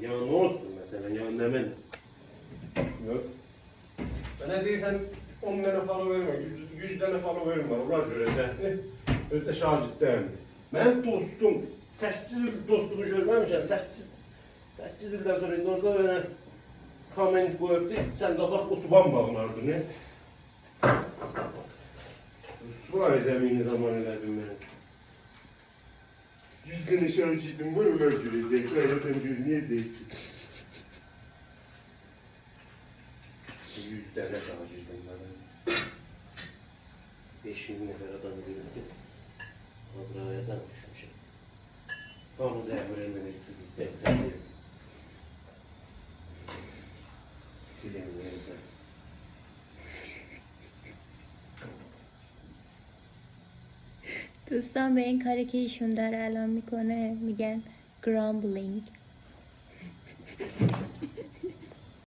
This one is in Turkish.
Ya ne olsun mesela ya hemen. Yok. Bana değilsen 10 tane falan verme, 100 tane falan verme. Uğraş öğretmeni. Özde şagirdlərimdir. Mənim dostum, 8 il dostumu görməmişəm. 8 ildən sonra indi orada böyle komment koyubdu. Sən qabaq otuban bağlardın, ne? Rüsvay zemini zaman elədim mən. 100 tane şagirdim var, onlar gülecek. Öğretmen gülmeyecek. 100 tane şagirdim var. 5.000 nefer adam görüldü. Buraya düşmüşüm. Hamız əmrəndən etkilik. Bilemiyorsan. دوستان به این کاری که ایشون داره الان میکنه میگن گرامبلینگ.